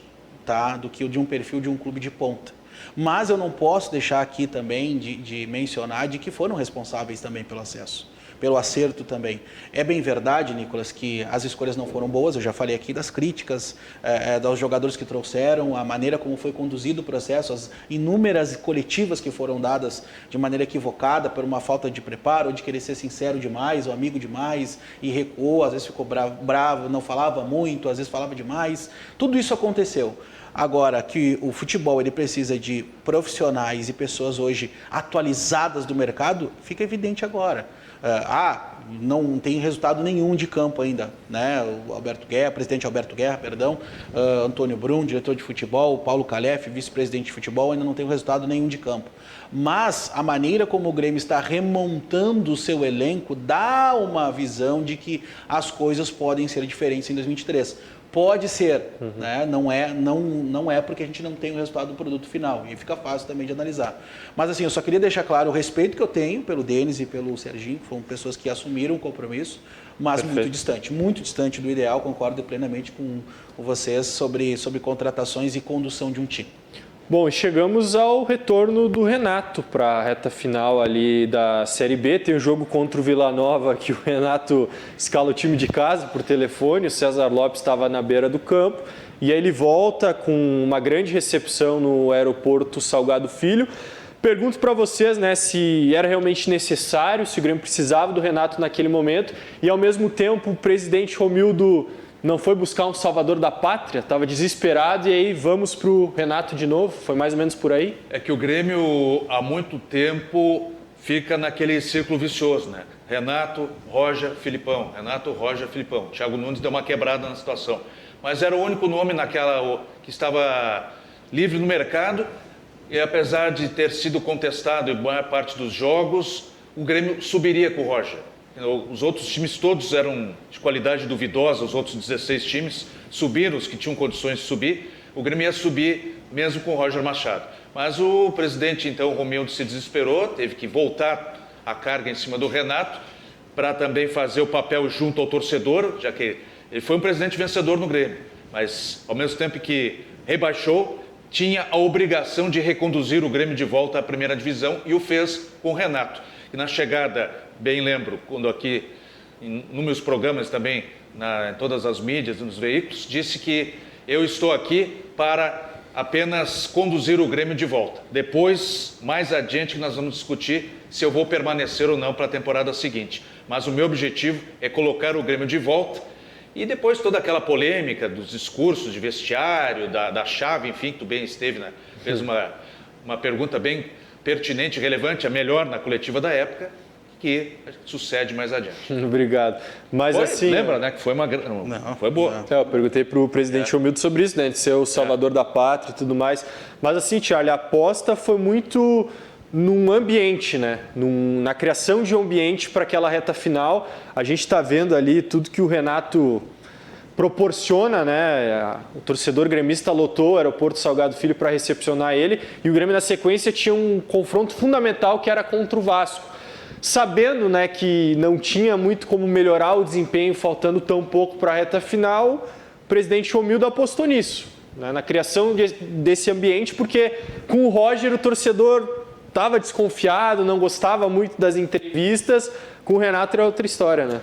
tá? Do que o de um perfil de um clube de ponta. Mas eu não posso deixar aqui também de mencionar de que foram responsáveis também pelo acesso, pelo acerto também. É bem verdade, Nicolas, que as escolhas não foram boas, eu já falei aqui das críticas, dos jogadores que trouxeram, a maneira como foi conduzido o processo, as inúmeras coletivas que foram dadas de maneira equivocada por uma falta de preparo, ou de querer ser sincero demais, ou amigo demais, e recuou, às vezes ficou bravo, não falava muito, às vezes falava demais. Tudo isso aconteceu. Agora, que o futebol ele precisa de profissionais e pessoas hoje atualizadas do mercado, fica evidente agora. Não tem resultado nenhum de campo ainda, né? O presidente Alberto Guerra, Antônio Brum, diretor de futebol, Paulo Calef, vice-presidente de futebol, ainda não tem resultado nenhum de campo. Mas a maneira como o Grêmio está remontando o seu elenco dá uma visão de que as coisas podem ser diferentes em 2023. Pode ser, né? Não é porque a gente não tem o resultado do produto final e fica fácil também de analisar. Mas assim, eu só queria deixar claro o respeito que eu tenho pelo Denis e pelo Serginho, que foram pessoas que assumiram o compromisso, mas muito distante do ideal, concordo plenamente com vocês sobre contratações e condução de um time. Bom, chegamos ao retorno do Renato para a reta final ali da Série B. Tem o jogo contra o Vila Nova, que o Renato escala o time de casa por telefone. O César Lopes estava na beira do campo. E aí ele volta com uma grande recepção no aeroporto Salgado Filho. Pergunto para vocês, né, se era realmente necessário, se o Grêmio precisava do Renato naquele momento. E ao mesmo tempo o presidente Romildo não foi buscar um salvador da pátria, estava desesperado e aí vamos para o Renato de novo? Foi mais ou menos por aí? É que o Grêmio há muito tempo fica naquele círculo vicioso, né? Renato, Roger, Filipão. Renato, Roger, Filipão. Thiago Nunes deu uma quebrada na situação. Mas era o único nome que estava livre no mercado e apesar de ter sido contestado em boa parte dos jogos, o Grêmio subiria com o Roger. Os outros times todos eram de qualidade duvidosa, os outros 16 times subiram, os que tinham condições de subir. O Grêmio ia subir mesmo com o Roger Machado. Mas o presidente, então, Romildo, se desesperou, teve que voltar a carga em cima do Renato para também fazer o papel junto ao torcedor, já que ele foi um presidente vencedor no Grêmio, mas ao mesmo tempo que rebaixou, tinha a obrigação de reconduzir o Grêmio de volta à primeira divisão e o fez com o Renato. E na chegada, bem lembro, quando aqui, em inúmeros programas também, em todas as mídias, nos veículos, disse que eu estou aqui para apenas conduzir o Grêmio de volta. Depois, mais adiante, nós vamos discutir se eu vou permanecer ou não para a temporada seguinte. Mas o meu objetivo é colocar o Grêmio de volta. E depois toda aquela polêmica dos discursos de vestiário, da chave, enfim, que tu bem esteve, né? Fez uma pergunta bem pertinente, relevante, a melhor na coletiva da época, que sucede mais adiante. Obrigado. Mas assim, lembra, né, que foi foi boa. Eu perguntei para o presidente Romildo sobre isso, né, de ser o salvador da pátria e tudo mais. Mas assim, Thiago, a aposta foi muito num ambiente, né, na criação de um ambiente para aquela reta final. A gente está vendo ali tudo que o Renato proporciona, né? O torcedor gremista lotou o aeroporto Salgado Filho para recepcionar ele e o Grêmio na sequência tinha um confronto fundamental que era contra o Vasco. Sabendo, né, que não tinha muito como melhorar o desempenho, faltando tão pouco para a reta final, o presidente Romildo apostou nisso, né, na criação desse ambiente, porque com o Roger o torcedor estava desconfiado, não gostava muito das entrevistas, com o Renato era outra história, né?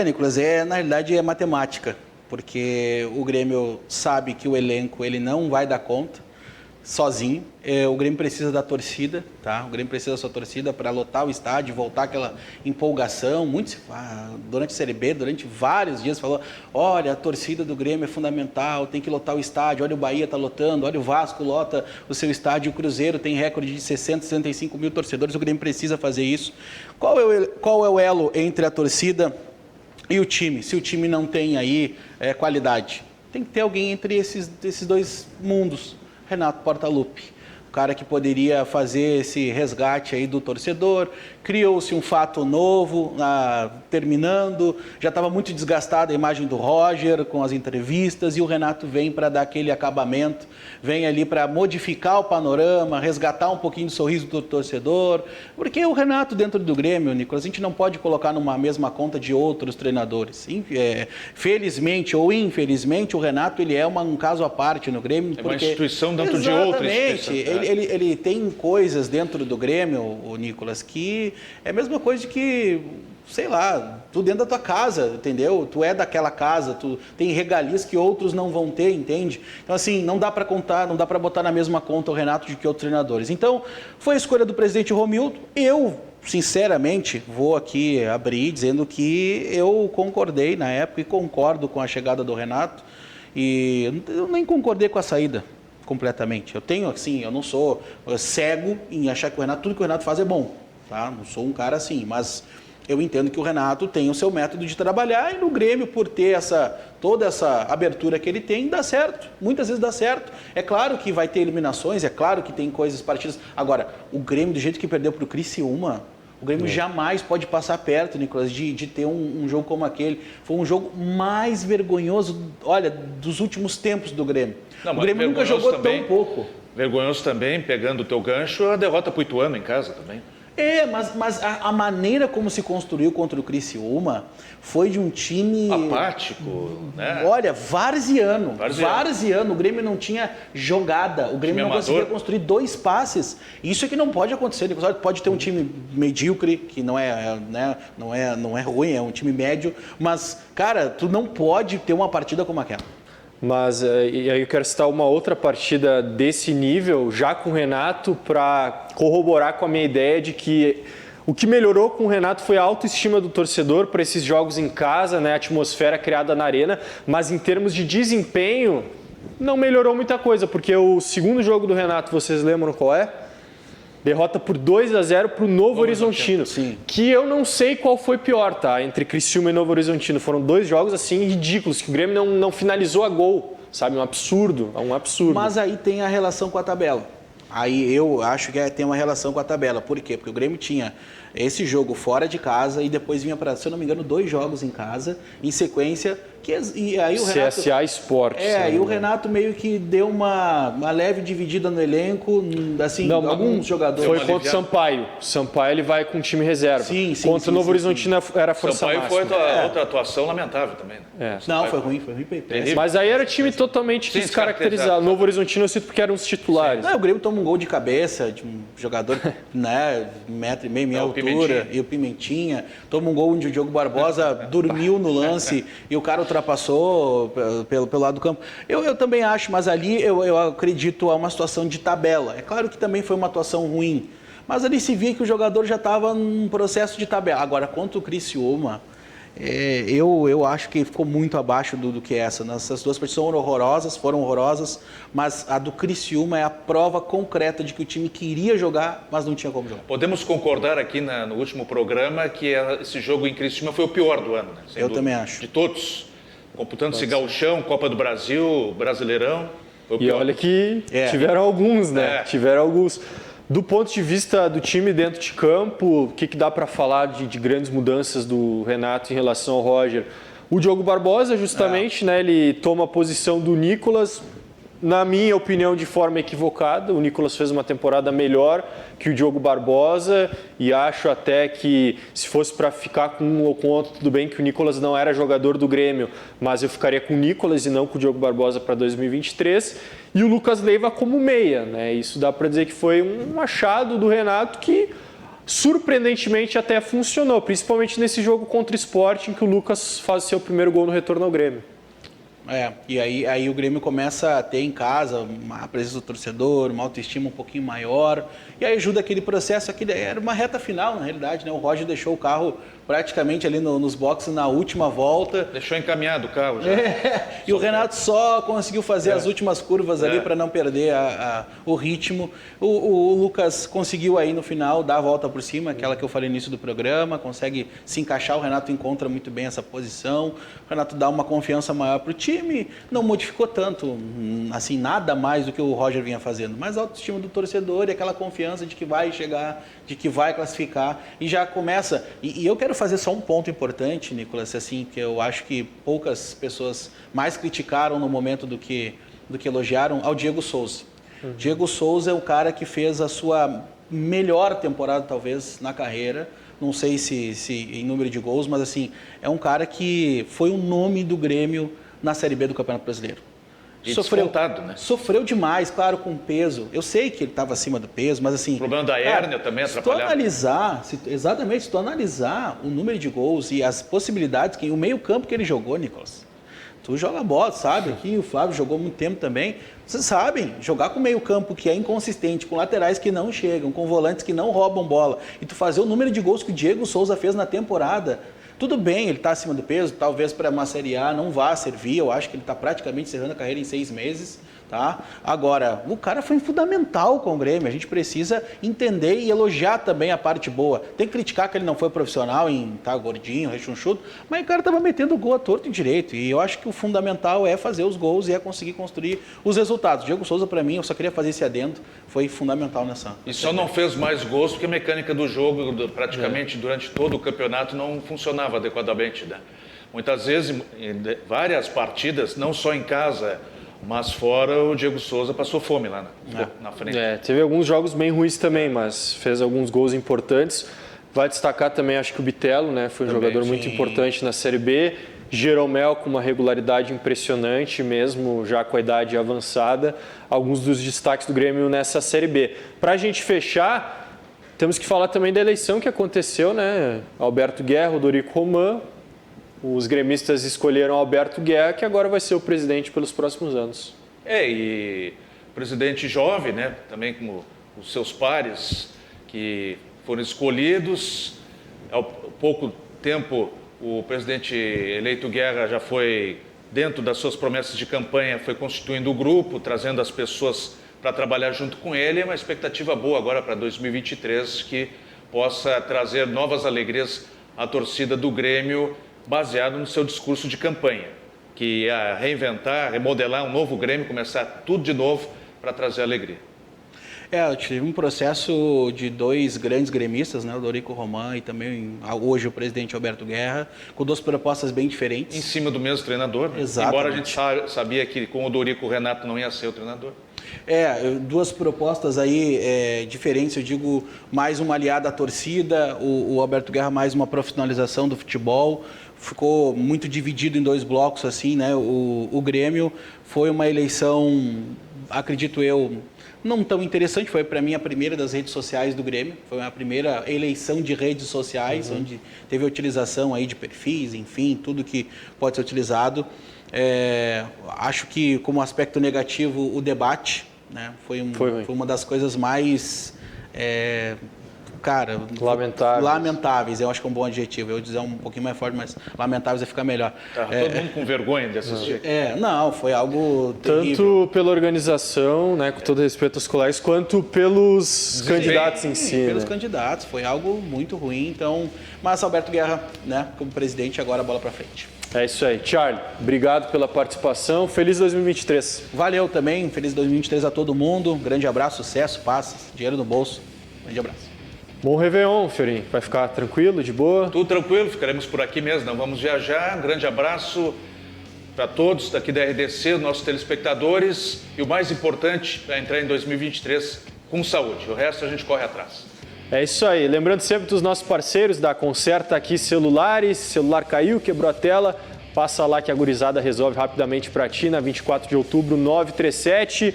Nicolas, na realidade é matemática, porque o Grêmio sabe que o elenco ele não vai dar conta, sozinho. O Grêmio precisa da torcida, tá? O Grêmio precisa da sua torcida para lotar o estádio, voltar aquela empolgação. Durante a Série B, durante vários dias, falou: olha, a torcida do Grêmio é fundamental, tem que lotar o estádio. Olha, o Bahia está lotando, olha, o Vasco lota o seu estádio, o Cruzeiro tem recorde de 60, 65 mil torcedores. O Grêmio precisa fazer isso. Qual é o elo entre a torcida e o time? Se o time não tem aí qualidade, tem que ter alguém entre esses dois mundos. Renato Portaluppi, o cara que poderia fazer esse resgate aí do torcedor. Criou-se um fato novo, terminando, já estava muito desgastada a imagem do Roger com as entrevistas, e o Renato vem para dar aquele acabamento, vem ali para modificar o panorama, resgatar um pouquinho do sorriso do torcedor, porque o Renato dentro do Grêmio, Nicolas, a gente não pode colocar numa mesma conta de outros treinadores. Felizmente ou infelizmente, o Renato ele é um caso à parte no Grêmio. É uma instituição dentro de outra instituição. Ele tem coisas dentro do Grêmio, o Nicolas, que é a mesma coisa que, sei lá, tu dentro da tua casa, entendeu? Tu é daquela casa, tu tem regalias que outros não vão ter, entende? Então, assim, não dá para contar, não dá para botar na mesma conta o Renato de que outros treinadores. Então, foi a escolha do presidente Romildo. Eu, sinceramente, vou aqui abrir dizendo que eu concordei na época e concordo com a chegada do Renato, e eu nem concordei com a saída completamente. Eu não sou cego em achar que tudo que o Renato faz é bom, tá? Não sou um cara assim, mas eu entendo que o Renato tem o seu método de trabalhar, e no Grêmio, por ter toda essa abertura que ele tem, dá certo. Muitas vezes dá certo. É claro que vai ter eliminações, é claro que tem coisas partidas. Agora, o Grêmio, do jeito que perdeu para o Criciúma, o Grêmio jamais pode passar perto, Nicolas, de ter um jogo como aquele. Foi um jogo mais vergonhoso, olha, dos últimos tempos do Grêmio. O Grêmio nunca jogou tão pouco. Vergonhoso também, pegando o teu gancho, a derrota para o Ituano em casa também. Mas a maneira como se construiu contra o Criciúma foi de um time... apático, né? Olha, varziano. O Grêmio não tinha jogada. O Grêmio não conseguia construir 2 passes. Isso é que não pode acontecer. Pode ter um time medíocre, que não é ruim, é um time médio. Mas, cara, tu não pode ter uma partida como aquela. Mas e aí eu quero citar uma outra partida desse nível, já com o Renato, para corroborar com a minha ideia de que o que melhorou com o Renato foi a autoestima do torcedor para esses jogos em casa, né, a atmosfera criada na arena, mas em termos de desempenho não melhorou muita coisa, porque o segundo jogo do Renato, vocês lembram qual é? Derrota por 2-0 para o Novo Horizontino, sim. Que eu não sei qual foi pior, tá? Entre Criciúma e Novo Horizontino. Foram 2 jogos assim ridículos, que o Grêmio não finalizou a gol, sabe? Um absurdo. Mas aí tem a relação com a tabela. Aí eu acho que tem uma relação com a tabela. Por quê? Porque o Grêmio tinha esse jogo fora de casa e depois vinha para, se eu não me engano, 2 jogos em casa, em sequência. E aí o Renato, CSA Esportes. E o Renato meio que deu uma leve dividida no elenco, assim, alguns jogadores. Foi contra o Sampaio. Sampaio ele vai com time reserva. Sim, contra o Novo Horizontino era força Sampaio máxima. foi outra atuação lamentável também. Né? Não, foi ruim. Mas aí era time totalmente descaracterizado. Novo Horizontino eu cito porque eram os titulares. Não, o Grêmio toma um gol de cabeça de um jogador, né, 1,5 m, minha altura, e o Pimentinha. Toma um gol onde o Diogo Barbosa dormiu no lance e o cara ultrapassou pelo lado do campo. Eu também acho, mas ali eu acredito a uma situação de tabela. É claro que também foi uma atuação ruim, mas ali se via que o jogador já estava num processo de tabela. Agora, contra o Criciúma, eu acho que ficou muito abaixo do que essa. Essas 2 partidas foram horrorosas, mas a do Criciúma é a prova concreta de que o time queria jogar, mas não tinha como jogar. Podemos concordar aqui no último programa que esse jogo em Criciúma foi o pior do ano, né? Eu também acho. De todos. Computando-se Gauchão, Copa do Brasil, Brasileirão. E olha que tiveram alguns, né? Tiveram alguns. Do ponto de vista do time dentro de campo, o que dá para falar de grandes mudanças do Renato em relação ao Roger? O Diogo Barbosa, justamente, né, ele toma a posição do Nicolas, na minha opinião, de forma equivocada. O Nicolas fez uma temporada melhor que o Diogo Barbosa e acho até que, se fosse para ficar com um ou com outro, tudo bem que o Nicolas não era jogador do Grêmio, mas eu ficaria com o Nicolas e não com o Diogo Barbosa para 2023. E o Lucas Leiva como meia, né? Isso dá para dizer que foi um achado do Renato que, surpreendentemente, até funcionou, principalmente nesse jogo contra o Sport, em que o Lucas faz seu primeiro gol no retorno ao Grêmio. E aí o Grêmio começa a ter em casa a presença do torcedor, uma autoestima um pouquinho maior, e aí ajuda aquele processo, era uma reta final, na realidade, né? O Roger deixou o carro praticamente ali nos boxes na última volta. Deixou encaminhado o carro já. E o Renato só conseguiu fazer as últimas curvas ali para não perder o ritmo. O Lucas conseguiu aí no final dar a volta por cima, aquela que eu falei no início do programa, consegue se encaixar, o Renato encontra muito bem essa posição, o Renato dá uma confiança maior para o time, não modificou tanto, assim, nada mais do que o Roger vinha fazendo, mas a autoestima do torcedor e aquela confiança de que vai chegar, de que vai classificar, e já começa, e eu quero fazer só um ponto importante, Nicolas, assim, que eu acho que poucas pessoas mais criticaram no momento do que elogiaram, ao Diego Souza. Diego Souza é o cara que fez a sua melhor temporada, talvez, na carreira, não sei se em número de gols, mas assim, é um cara que foi o nome do Grêmio na Série B do Campeonato Brasileiro. E descontado, né? Sofreu demais, claro, com peso. Eu sei que ele estava acima do peso, mas assim... O problema da hérnia também atrapalhava. Se tu analisar o número de gols e as possibilidades, o meio campo que ele jogou, Nicolas, tu joga bola, sabe? Aqui o Flávio jogou muito tempo também. Vocês sabem, jogar com meio campo que é inconsistente, com laterais que não chegam, com volantes que não roubam bola, e tu fazer o número de gols que o Diego Souza fez na temporada... Tudo bem, ele está acima do peso, talvez para uma Série A não vá servir, eu acho que ele está praticamente encerrando a carreira em 6 meses, tá? Agora, o cara foi fundamental com o Grêmio, a gente precisa entender e elogiar também a parte boa. Tem que criticar que ele não foi profissional em estar gordinho, rechonchudo, mas o cara estava metendo gol a torto e direito, e eu acho que o fundamental é fazer os gols e é conseguir construir os resultados. Diego Souza, para mim, eu só queria fazer esse adendo, foi fundamental nessa... E só não fez mais gols porque a mecânica do jogo, praticamente durante todo o campeonato, não funcionava adequadamente, né? Muitas vezes, em várias partidas, não só em casa, mas fora, o Diego Souza passou fome lá na frente. Teve alguns jogos bem ruins também, mas fez alguns gols importantes. Vai destacar também, acho que o Bitelo, né? Foi um jogador muito importante na Série B. Jeromel com uma regularidade impressionante, mesmo já com a idade avançada. Alguns dos destaques do Grêmio nessa Série B. Para a gente fechar, temos que falar também da eleição que aconteceu, né? Alberto Guerra, Rodorico Roman. Os gremistas escolheram Alberto Guerra, que agora vai ser o presidente pelos próximos anos. E presidente jovem, né? Também como os seus pares que foram escolhidos. Há pouco tempo, o presidente eleito Guerra já foi, dentro das suas promessas de campanha, foi constituindo o grupo, trazendo as pessoas para trabalhar junto com ele. É uma expectativa boa agora para 2023, que possa trazer novas alegrias à torcida do Grêmio, baseado no seu discurso de campanha, que é reinventar, remodelar um novo Grêmio, começar tudo de novo para trazer alegria. Eu tive um processo de 2 grandes gremistas, né, o Rodorico Roman e também hoje o presidente Alberto Guerra, com 2 propostas bem diferentes. Em cima do mesmo treinador, né? Embora a gente sabia que com o Rodorico o Renato não ia ser o treinador. 2 propostas aí diferentes, eu digo, mais uma aliada à torcida, o Alberto Guerra mais uma profissionalização do futebol. Ficou muito dividido em 2 blocos, assim, né? O Grêmio foi uma eleição, acredito eu, não tão interessante, foi para mim a primeira das redes sociais do Grêmio, foi a primeira eleição de redes sociais, onde teve a utilização aí de perfis, enfim, tudo que pode ser utilizado. Acho que como aspecto negativo o debate, né, foi uma das coisas mais lamentáveis, eu acho que é um bom adjetivo, eu ia dizer um pouquinho mais forte, mas lamentáveis vai ficar melhor. Todo mundo com vergonha de assistir. Não, foi algo terrível. Tanto pela organização, né, com todo respeito aos colegas, quanto pelos candidatos em si. Pelos candidatos, foi algo muito ruim, então, mas Alberto Guerra, né, como presidente, agora a bola para frente. É isso aí. Charlie, obrigado pela participação. Feliz 2023. Valeu também. Feliz 2023 a todo mundo. Grande abraço, sucesso, paz, dinheiro no bolso. Grande abraço. Bom Réveillon, Fiorinho. Vai ficar tranquilo, de boa? Tudo tranquilo, ficaremos por aqui mesmo. Não vamos viajar. Um grande abraço para todos daqui da RDC, nossos telespectadores. E o mais importante é entrar em 2023 com saúde. O resto a gente corre atrás. É isso aí. Lembrando sempre dos nossos parceiros da Conserta Aqui Celulares. Celular caiu, quebrou a tela. Passa lá que a gurizada resolve rapidamente para ti na 24 de outubro, 937.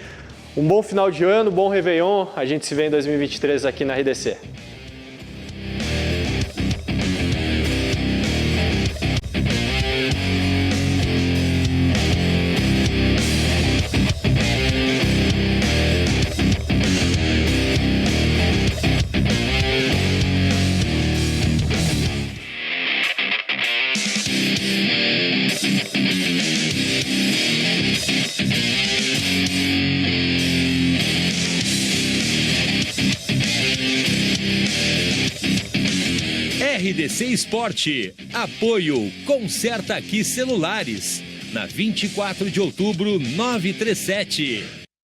Um bom final de ano, bom Réveillon. A gente se vê em 2023 aqui na RDC. RDC Esporte. Apoio Conserta Aqui Celulares. Na 24 de outubro, 937.